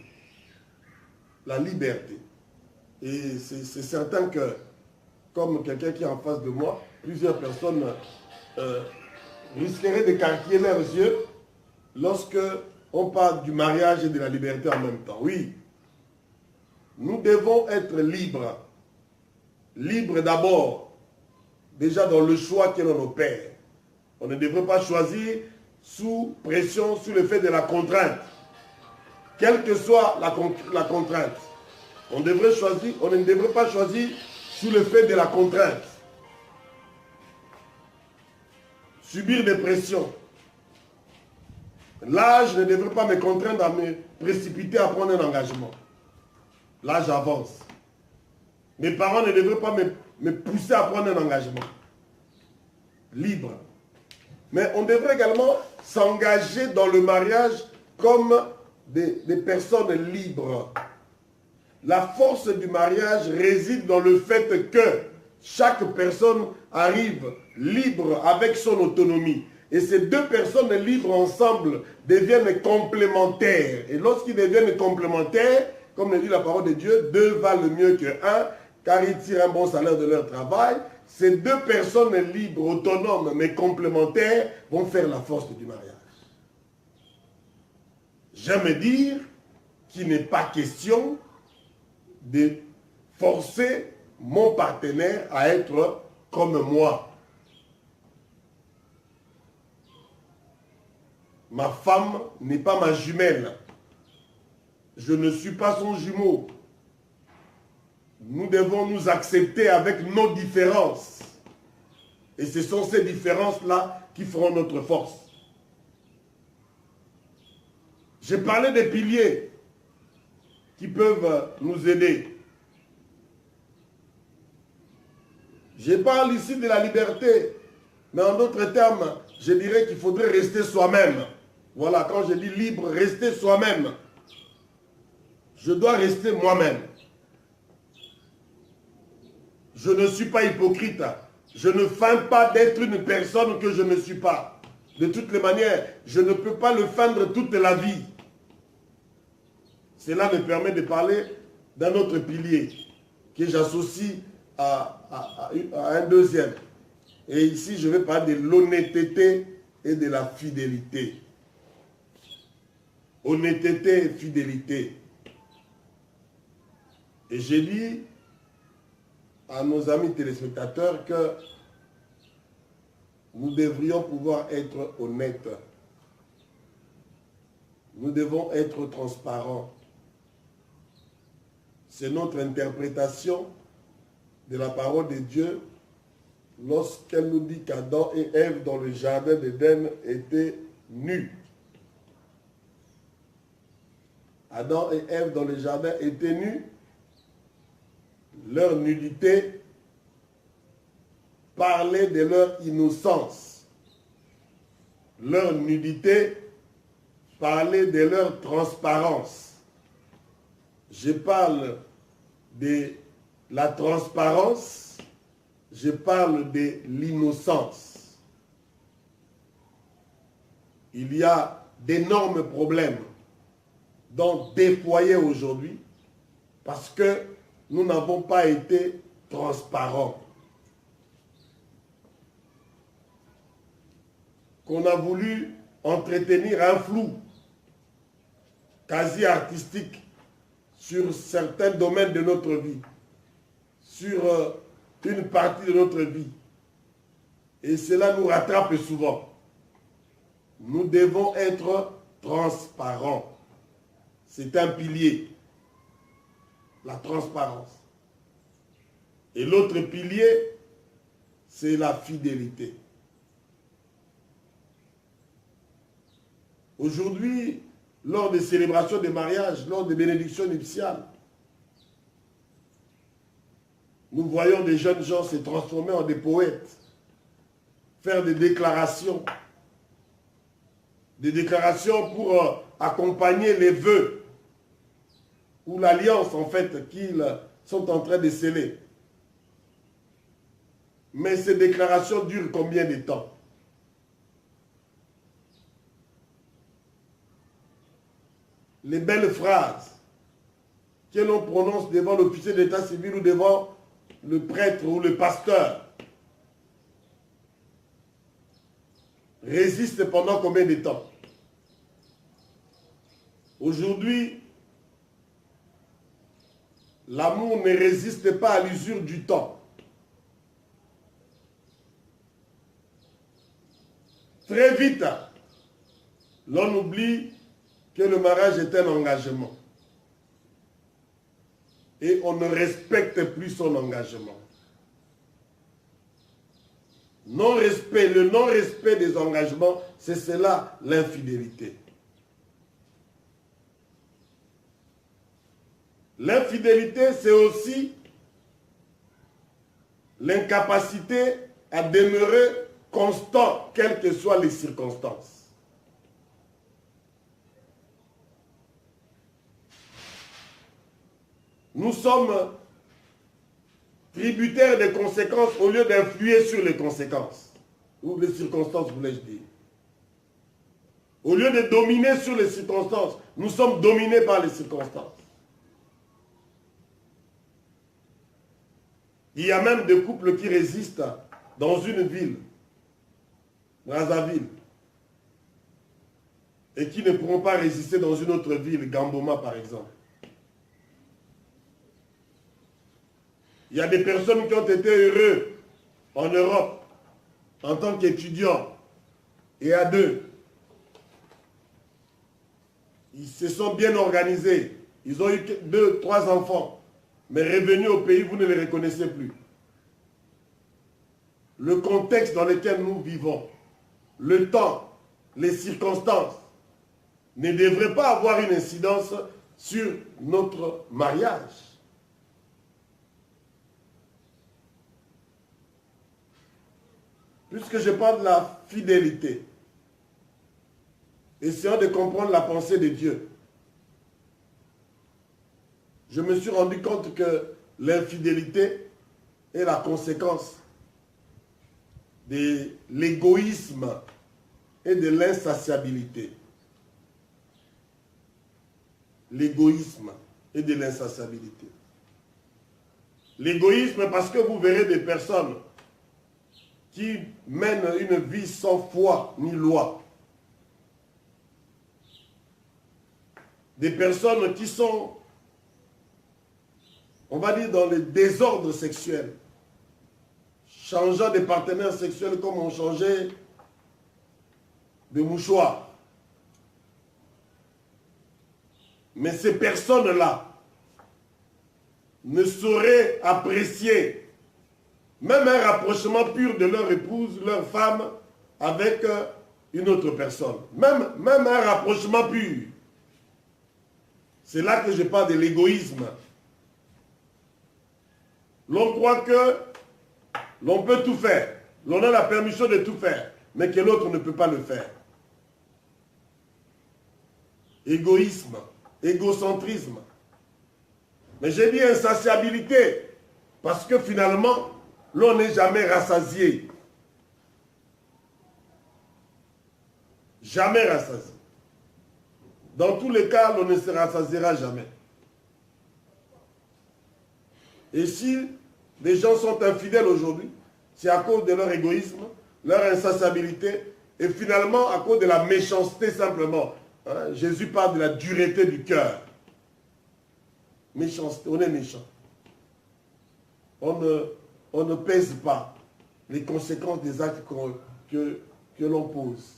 La liberté. Et c'est certain que, comme quelqu'un qui est en face de moi, plusieurs personnes risqueraient d'écarquiller leurs yeux lorsque on parle du mariage et de la liberté en même temps. Oui, nous devons être libres. Libres d'abord, déjà dans le choix que l'on opère. On ne devrait pas choisir sous pression, sous l'effet de la contrainte. Quelle que soit la contrainte. On ne devrait pas choisir sous l'effet de la contrainte. Subir des pressions. L'âge ne devrait pas me contraindre à me précipiter à prendre un engagement. L'âge avance. Mes parents ne devraient pas me pousser à prendre un engagement. Libre. Mais on devrait également s'engager dans le mariage comme des personnes libres. La force du mariage réside dans le fait que chaque personne arrive libre avec son autonomie. Et ces deux personnes libres ensemble deviennent complémentaires. Et lorsqu'ils deviennent complémentaires, comme le dit la parole de Dieu, deux valent mieux qu'un, car ils tirent un bon salaire de leur travail. Ces deux personnes libres, autonomes, mais complémentaires, vont faire la force du mariage. J'aime dire qu'il n'est pas question de forcer mon partenaire à être comme moi. Ma femme n'est pas ma jumelle. Je ne suis pas son jumeau. Nous devons nous accepter avec nos différences. Et ce sont ces différences-là qui feront notre force. J'ai parlé des piliers qui peuvent nous aider. Je parle ici de la liberté, mais en d'autres termes, je dirais qu'il faudrait rester soi-même. Voilà, quand je dis libre, rester soi-même. Je dois rester moi-même. Je ne suis pas hypocrite. Je ne feins pas d'être une personne que je ne suis pas. De toutes les manières, je ne peux pas le feindre toute la vie. Cela me permet de parler d'un autre pilier que j'associe à un deuxième. Et ici, je vais parler de l'honnêteté et de la fidélité. Honnêteté et fidélité. Et j'ai dit à nos amis téléspectateurs que nous devrions pouvoir être honnêtes. Nous devons être transparents. C'est notre interprétation de la parole de Dieu lorsqu'elle nous dit qu'Adam et Ève dans le jardin d'Éden étaient nus. Adam et Ève dans le jardin étaient nus. Leur nudité parlait de leur innocence. Leur nudité parlait de leur transparence. Je parle de la transparence, je parle de l'innocence. Il y a d'énormes problèmes dans des foyers aujourd'hui parce que nous n'avons pas été transparents. Qu'on a voulu entretenir un flou quasi artistique sur certains domaines de notre vie, sur une partie de notre vie. Et cela nous rattrape souvent. Nous devons être transparents. C'est un pilier, la transparence. Et l'autre pilier, c'est la fidélité. Aujourd'hui, lors des célébrations de mariage, lors des bénédictions nuptiales, nous voyons des jeunes gens se transformer en des poètes, faire des déclarations pour accompagner les vœux ou l'alliance en fait qu'ils sont en train de sceller. Mais ces déclarations durent combien de temps? Les belles phrases que l'on prononce devant l'officier d'état civil ou devant le prêtre ou le pasteur résistent pendant combien de temps? Aujourd'hui, l'amour ne résiste pas à l'usure du temps. Très vite, l'on oublie que le mariage est un engagement. Et on ne respecte plus son engagement. Le non-respect des engagements, c'est cela l'infidélité. L'infidélité, c'est aussi l'incapacité à demeurer constant, quelles que soient les circonstances. Nous sommes tributaires des conséquences au lieu d'influer sur les conséquences. Ou les circonstances, voulais-je dire. Au lieu de dominer sur les circonstances, nous sommes dominés par les circonstances. Il y a même des couples qui résistent dans une ville, Brazzaville, et qui ne pourront pas résister dans une autre ville, Gamboma par exemple. Il y a des personnes qui ont été heureux en Europe en tant qu'étudiants et à deux. Ils se sont bien organisés. Ils ont eu 2, 3 enfants. Mais revenus au pays, vous ne les reconnaissez plus. Le contexte dans lequel nous vivons, le temps, les circonstances, ne devraient pas avoir une incidence sur notre mariage. Puisque je parle de la fidélité, essayons de comprendre la pensée de Dieu. Je me suis rendu compte que l'infidélité est la conséquence de l'égoïsme et de l'insatiabilité. L'égoïsme et de l'insatiabilité. L'égoïsme parce que vous verrez des personnes qui mènent une vie sans foi ni loi. Des personnes qui sont, on va dire, dans le désordre sexuel, changeant de partenaires sexuels comme on changeait de mouchoir. Mais ces personnes-là ne sauraient apprécier même un rapprochement pur de leur épouse, leur femme, avec une autre personne. Même un rapprochement pur. C'est là que je parle de l'égoïsme. L'on croit que l'on peut tout faire. L'on a la permission de tout faire, mais que l'autre ne peut pas le faire. Égoïsme, égocentrisme. Mais j'ai dit insatiabilité, parce que finalement, l'on n'est jamais rassasié. Jamais rassasié. Dans tous les cas, l'on ne se rassasiera jamais. Et si les gens sont infidèles aujourd'hui, c'est à cause de leur égoïsme, leur insatiabilité, et finalement à cause de la méchanceté simplement. Jésus parle de la dureté du cœur. méchanceté, on est méchant. On ne pèse pas les conséquences des actes que l'on pose.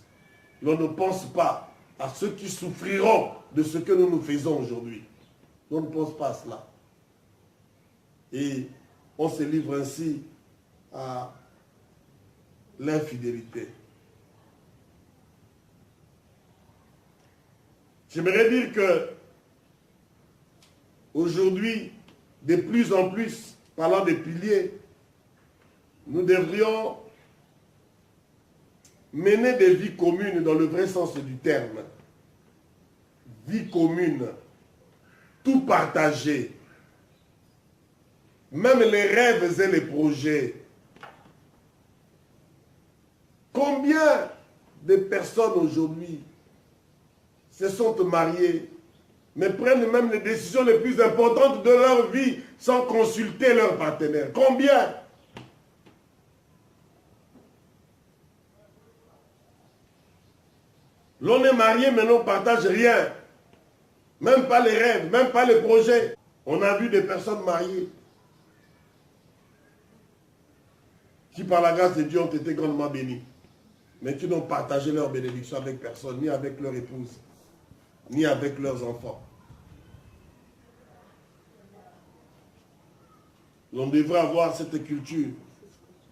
L'on ne pense pas à ceux qui souffriront de ce que nous faisons aujourd'hui. On ne pense pas à cela. Et on se livre ainsi à l'infidélité. J'aimerais dire que aujourd'hui, de plus en plus, parlant des piliers, nous devrions mener des vies communes dans le vrai sens du terme. Vie commune, tout partager, même les rêves et les projets. Combien de personnes aujourd'hui se sont mariées, mais prennent même les décisions les plus importantes de leur vie sans consulter leur partenaire? Combien? L'on est marié, mais l'on ne partage rien. Même pas les rêves, même pas les projets. On a vu des personnes mariées qui, par la grâce de Dieu, ont été grandement bénies, mais qui n'ont partagé leur bénédiction avec personne, ni avec leur épouse, ni avec leurs enfants. On devrait avoir cette culture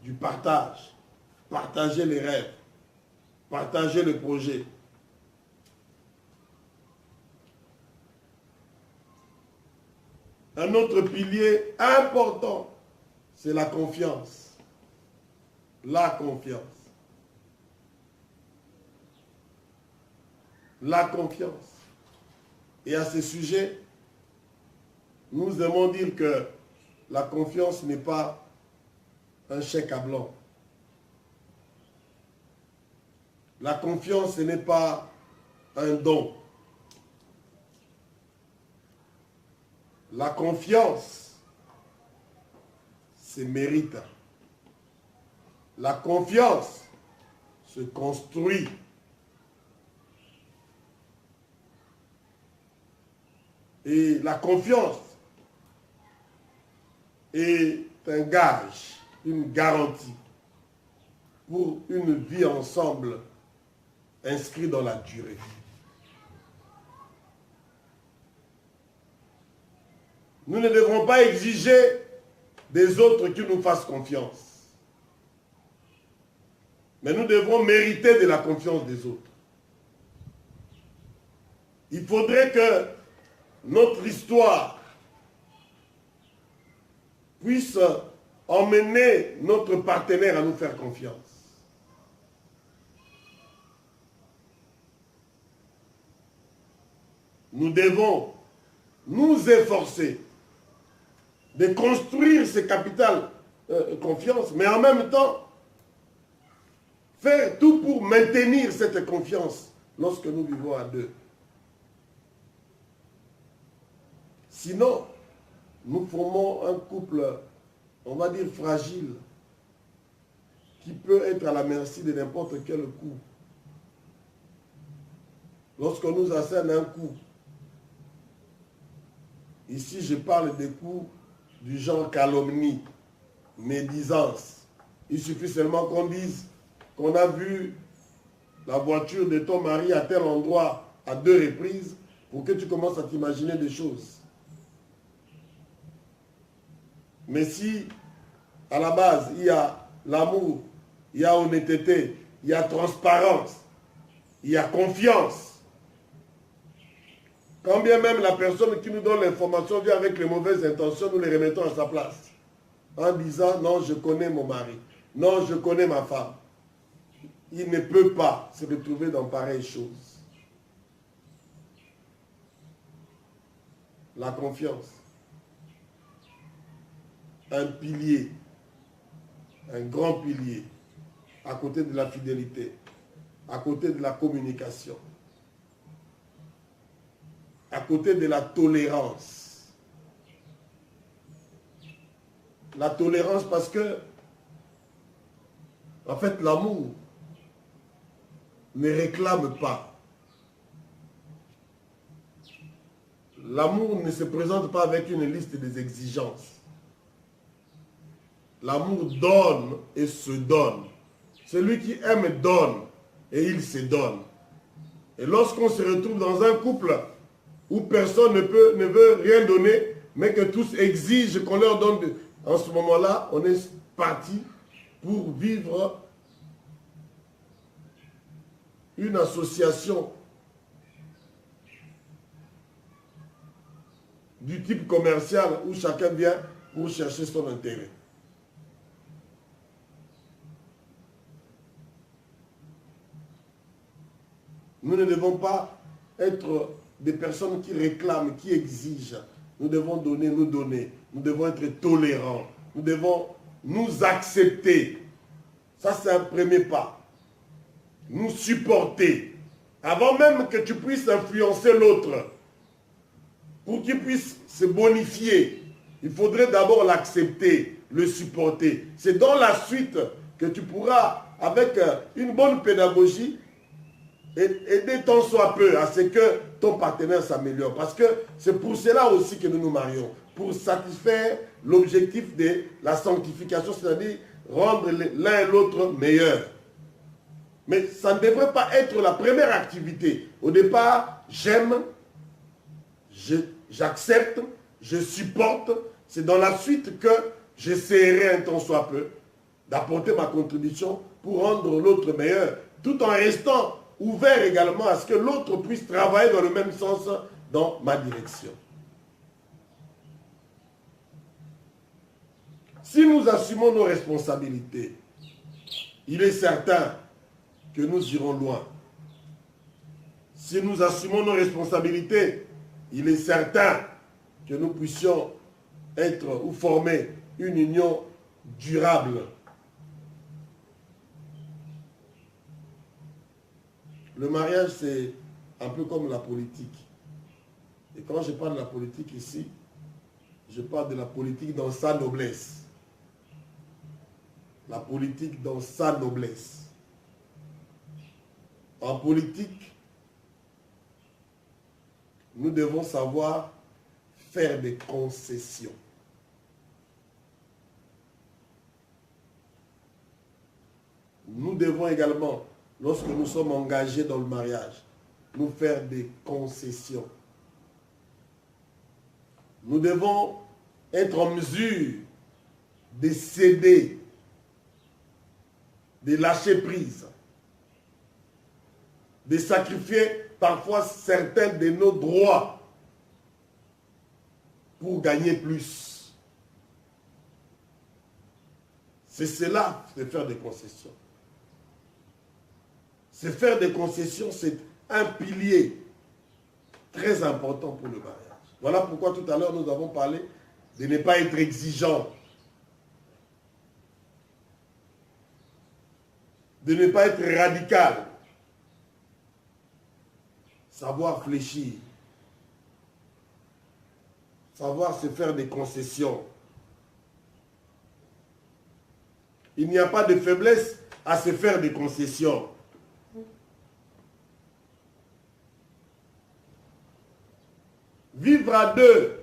du partage, partager les rêves, partager les projets. Un autre pilier important, c'est la confiance. La confiance. La confiance. Et à ce sujet, nous aimons dire que la confiance n'est pas un chèque à blanc. La confiance, ce n'est pas un don. La confiance, c'est mérite. La confiance se construit. Et la confiance est un gage, une garantie pour une vie ensemble inscrite dans la durée. Nous ne devrons pas exiger des autres qui nous fassent confiance. Mais nous devrons mériter de la confiance des autres. Il faudrait que notre histoire puisse emmener notre partenaire à nous faire confiance. Nous devons nous efforcer de construire ce capital confiance, mais en même temps, faire tout pour maintenir cette confiance lorsque nous vivons à deux. Sinon, nous formons un couple, on va dire fragile, qui peut être à la merci de n'importe quel coup. Lorsque nous assène un coup, ici je parle des coups du genre calomnie, médisance. Il suffit seulement qu'on dise qu'on a vu la voiture de ton mari à tel endroit à 2 reprises pour que tu commences à t'imaginer des choses. Mais si à la base il y a l'amour, il y a honnêteté, il y a transparence, il y a confiance, quand bien même la personne qui nous donne l'information vient avec les mauvaises intentions, nous les remettons à sa place. En disant, non, je connais mon mari. Non, je connais ma femme. Il ne peut pas se retrouver dans pareilles choses. La confiance. Un pilier. Un grand pilier. À côté de la fidélité. À côté de la communication. À côté de la tolérance. La tolérance parce que, en fait, l'amour ne réclame pas. L'amour ne se présente pas avec une liste des exigences. L'amour donne et se donne. Celui qui aime donne et il se donne. Et lorsqu'on se retrouve dans un couple où personne ne veut rien donner, mais que tous exigent qu'on leur donne, en ce moment-là, on est parti pour vivre une association du type commercial où chacun vient pour chercher son intérêt. Nous ne devons pas être des personnes qui réclament, qui exigent. Nous devons donner, nous donner. Nous devons être tolérants. Nous devons nous accepter. Ça, c'est un premier pas. Nous supporter. Avant même que tu puisses influencer l'autre, pour qu'il puisse se bonifier, il faudrait d'abord l'accepter, le supporter. C'est dans la suite que tu pourras, avec une bonne pédagogie, aider tant soit peu à ce que ton partenaire s'améliore. Parce que c'est pour cela aussi que nous nous marions. Pour satisfaire l'objectif de la sanctification, c'est-à-dire rendre l'un et l'autre meilleurs. Mais ça ne devrait pas être la première activité. Au départ, j'aime, j'accepte, je supporte. C'est dans la suite que j'essaierai un tant soit peu d'apporter ma contribution pour rendre l'autre meilleur, tout en restant ouvert également à ce que l'autre puisse travailler dans le même sens dans ma direction. Si nous assumons nos responsabilités, il est certain que nous irons loin. Si nous assumons nos responsabilités, il est certain que nous puissions être ou former une union durable. Le mariage, c'est un peu comme la politique. Et quand je parle de la politique ici, je parle de la politique dans sa noblesse. La politique dans sa noblesse. En politique, nous devons savoir faire des concessions. Nous devons également, lorsque nous sommes engagés dans le mariage, nous faire des concessions. Nous devons être en mesure de céder, de lâcher prise, de sacrifier parfois certains de nos droits pour gagner plus. C'est cela, de faire des concessions. C'est faire des concessions, c'est un pilier très important pour le mariage. Voilà pourquoi tout à l'heure nous avons parlé de ne pas être exigeant, de ne pas être radical, savoir fléchir, savoir se faire des concessions. Il n'y a pas de faiblesse à se faire des concessions. Vivre à deux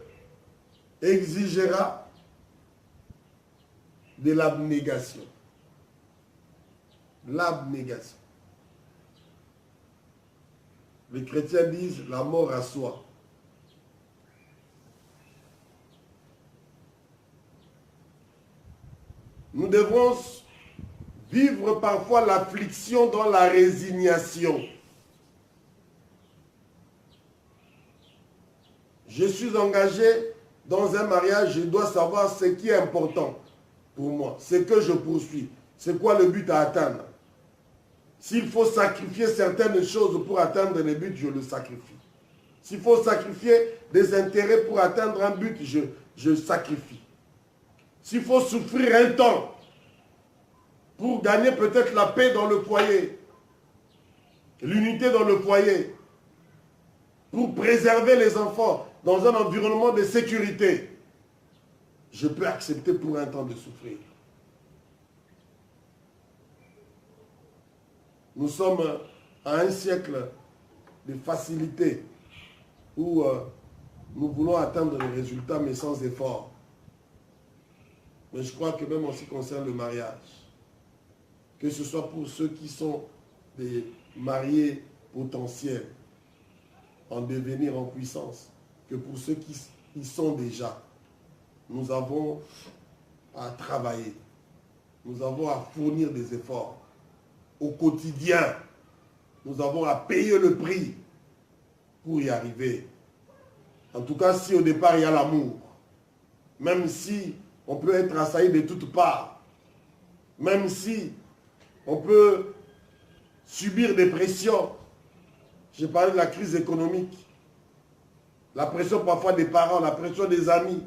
exigera de l'abnégation. L'abnégation. Les chrétiens disent la mort à soi. Nous devons vivre parfois l'affliction dans la résignation. Je suis engagé dans un mariage, je dois savoir ce qui est important pour moi, ce que je poursuis, c'est quoi le but à atteindre. S'il faut sacrifier certaines choses pour atteindre le but, je le sacrifie. S'il faut sacrifier des intérêts pour atteindre un but, je sacrifie. S'il faut souffrir un temps pour gagner peut-être la paix dans le foyer, l'unité dans le foyer, pour préserver les enfants dans un environnement de sécurité, je peux accepter pour un temps de souffrir. Nous sommes à un siècle de facilité où nous voulons atteindre les résultats, mais sans effort. Mais je crois que même en ce qui concerne le mariage, que ce soit pour ceux qui sont des mariés potentiels, en devenir en puissance, que pour ceux qui y sont déjà, nous avons à travailler, nous avons à fournir des efforts. Au quotidien, nous avons à payer le prix pour y arriver. En tout cas, si au départ il y a l'amour, même si on peut être assailli de toutes parts, même si on peut subir des pressions. J'ai parlé de la crise économique, la pression parfois des parents, la pression des amis,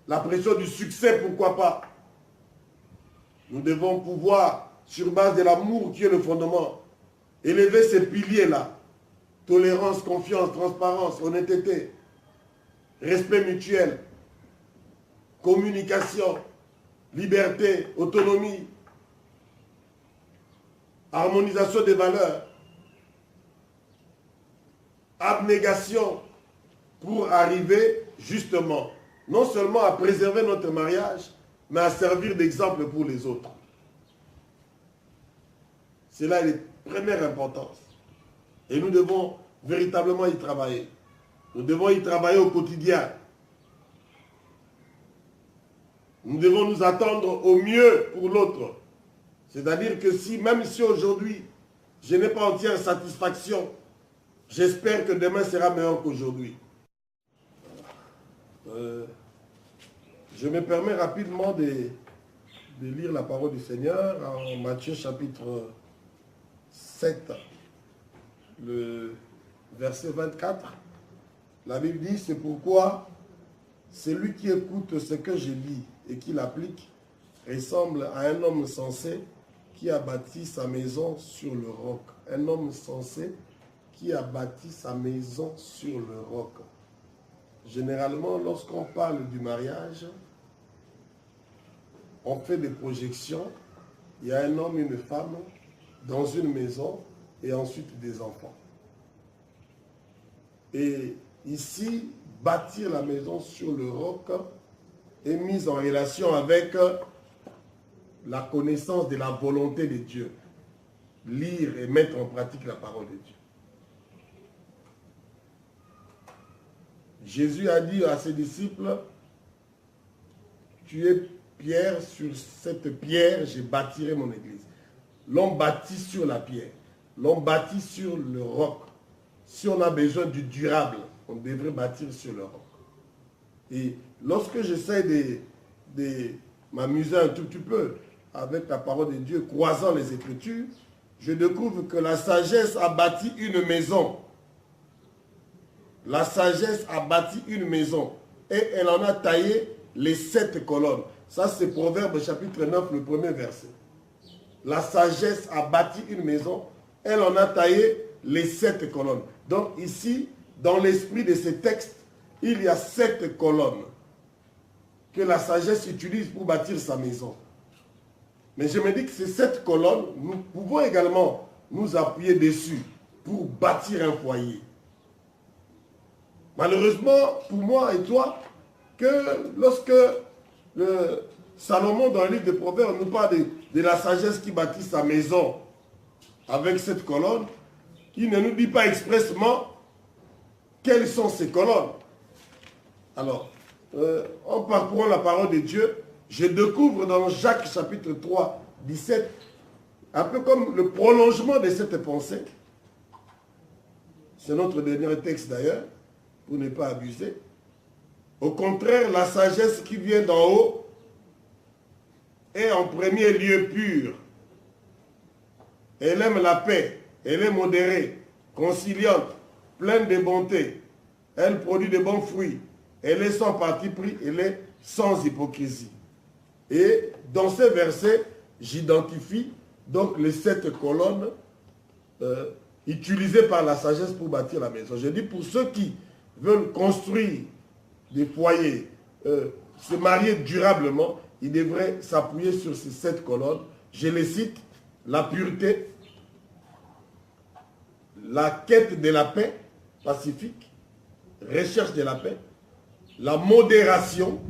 la pression du succès, pourquoi pas. Nous devons pouvoir, sur base de l'amour qui est le fondement, élever ces piliers-là. Tolérance, confiance, transparence, honnêteté, respect mutuel, communication, liberté, autonomie, harmonisation des valeurs, abnégation, pour arriver justement, non seulement à préserver notre mariage, mais à servir d'exemple pour les autres. C'est là la première importance. Et nous devons véritablement y travailler. Nous devons y travailler au quotidien. Nous devons nous attendre au mieux pour l'autre. C'est-à-dire que si, même si aujourd'hui, je n'ai pas entière satisfaction, j'espère que demain sera meilleur qu'aujourd'hui. Je me permets rapidement de lire la parole du Seigneur en Matthieu chapitre 7, le verset 24. La Bible dit, c'est pourquoi celui qui écoute ce que je dis et qui l'applique ressemble à un homme sensé qui a bâti sa maison sur le roc. Un homme sensé qui a bâti sa maison sur le roc. Généralement, lorsqu'on parle du mariage, on fait des projections. Il y a un homme et une femme dans une maison et ensuite des enfants. Et ici, bâtir la maison sur le roc est mis en relation avec la connaissance de la volonté de Dieu. Lire et mettre en pratique la parole de Dieu. Jésus a dit à ses disciples, tu es pierre, sur cette pierre, je bâtirai mon église. L'homme bâtit sur la pierre. L'homme bâtit sur le roc. Si on a besoin du durable, on devrait bâtir sur le roc. Et lorsque j'essaie de m'amuser un tout petit peu avec la parole de Dieu, croisant les Écritures, je découvre que la sagesse a bâti une maison. La sagesse a bâti une maison et elle en a taillé les 7 colonnes. Ça, c'est Proverbe chapitre 9, le premier verset. La sagesse a bâti une maison, elle en a taillé les 7 colonnes. Donc ici, dans l'esprit de ces textes, il y a 7 colonnes que la sagesse utilise pour bâtir sa maison. Mais je me dis que ces 7 colonnes, nous pouvons également nous appuyer dessus pour bâtir un foyer. Malheureusement, pour moi et toi, que lorsque Salomon, dans le livre de Proverbes, nous parle de la sagesse qui bâtit sa maison avec cette colonne, il ne nous dit pas expressement quelles sont ces colonnes. Alors, en parcourant la parole de Dieu, je découvre dans Jacques chapitre 3, 17, un peu comme le prolongement de cette pensée. C'est notre dernier texte d'ailleurs, pour ne pas abuser. Au contraire, la sagesse qui vient d'en haut est en premier lieu pure. Elle aime la paix, elle est modérée, conciliante, pleine de bonté. Elle produit de bons fruits. Elle est sans parti pris, elle est sans hypocrisie. Et dans ces versets, j'identifie donc les 7 colonnes utilisées par la sagesse pour bâtir la maison. Je dis pour ceux qui veulent construire des foyers, se marier durablement, ils devraient s'appuyer sur ces 7 colonnes. Je les cite: la pureté, la quête de la paix pacifique, recherche de la paix, la modération,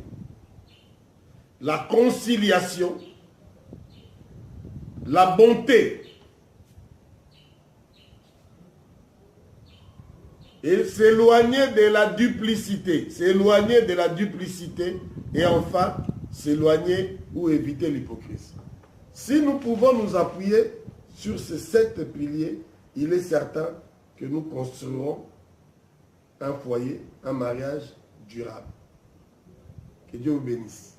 la conciliation, la bonté. Et s'éloigner de la duplicité. S'éloigner de la duplicité et enfin s'éloigner ou éviter l'hypocrisie. Si nous pouvons nous appuyer sur ces 7 piliers, il est certain que nous construirons un foyer, un mariage durable. Que Dieu vous bénisse.